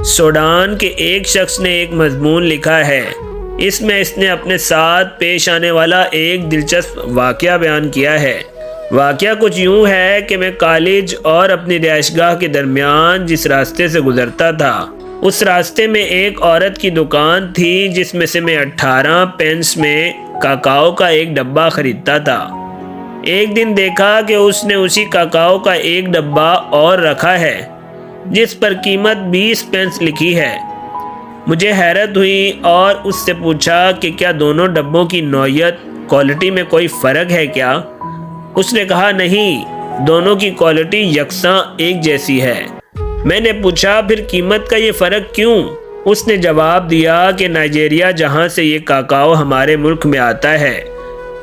Sudan کے ایک شخص نے ایک مضمون لکھا ہے۔ اس میں اس نے اپنے ساتھ پیش آنے والا ایک دلچسپ واقعہ بیان کیا ہے۔ واقعہ کچھ یوں ہے کہ میں کالج اور اپنی رہائش گاہ کے درمیان جس راستے سے گزرتا تھا، اس راستے میں ایک عورت کی دکان تھی جس میں سے میں 18 پینس میں کاکاؤ کا ایک ڈبہ خریدتا تھا۔ ایک دن دیکھا کہ اس نے اسی کاکاؤ کا ایک ڈبہ اور رکھا ہے جس پر قیمت 20 پینس لکھی ہے۔ مجھے حیرت ہوئی اور اس سے پوچھا کہ کیا دونوں ڈبوں کی نوعیت، کوالٹی میں کوئی فرق ہے کیا؟ اس نے کہا نہیں، دونوں کی کوالٹی یکساں ایک جیسی ہے۔ میں نے پوچھا پھر قیمت کا یہ فرق کیوں؟ اس نے جواب دیا کہ نائجیریا جہاں سے یہ کاکاؤ ہمارے ملک میں آتا ہے،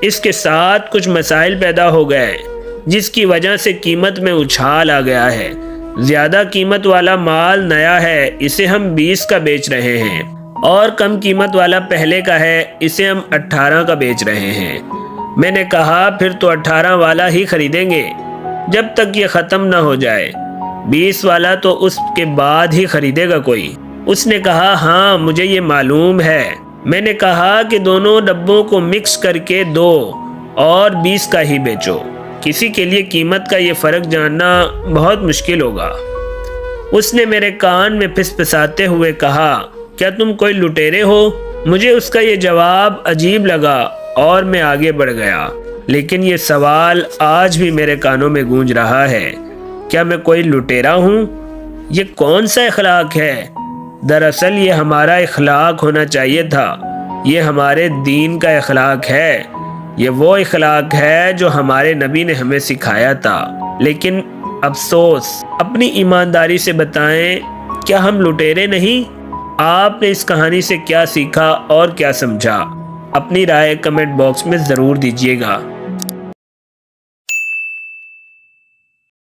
اس کے ساتھ کچھ مسائل پیدا ہو گئے جس کی وجہ سے قیمت میں اچھال آ گیا ہے۔ زیادہ قیمت والا مال نیا ہے، اسے ہم 20 کا بیچ رہے ہیں، اور کم قیمت والا پہلے کا ہے، اسے ہم 18 کا بیچ رہے ہیں۔ میں نے کہا پھر تو 18 والا ہی خریدیں گے جب تک یہ ختم نہ ہو جائے، 20 والا تو اس کے بعد ہی خریدے گا کوئی۔ اس نے کہا ہاں مجھے یہ معلوم ہے۔ میں نے کہا کہ دونوں ڈبوں کو مکس کر کے دو اور 20 کا ہی بیچو، کسی کے لیے قیمت کا یہ فرق جاننا بہت مشکل ہوگا۔ اس نے میرے کان میں پھسپھساتے ہوئے کہا کیا تم کوئی لٹیرے ہو؟ مجھے اس کا یہ جواب عجیب لگا اور میں آگے بڑھ گیا، لیکن یہ سوال آج بھی میرے کانوں میں گونج رہا ہے، کیا میں کوئی لٹیرا ہوں؟ یہ کون سا اخلاق ہے؟ دراصل یہ ہمارا اخلاق ہونا چاہیے تھا، یہ ہمارے دین کا اخلاق ہے، یہ وہ اخلاق ہے جو ہمارے نبی نے ہمیں سکھایا تھا۔ لیکن افسوس، اپنی ایمانداری سے بتائیں کیا ہم لٹیرے نہیں؟ آپ نے اس کہانی سے کیا سیکھا اور کیا سمجھا؟ اپنی رائے کمنٹ باکس میں ضرور دیجیے گا۔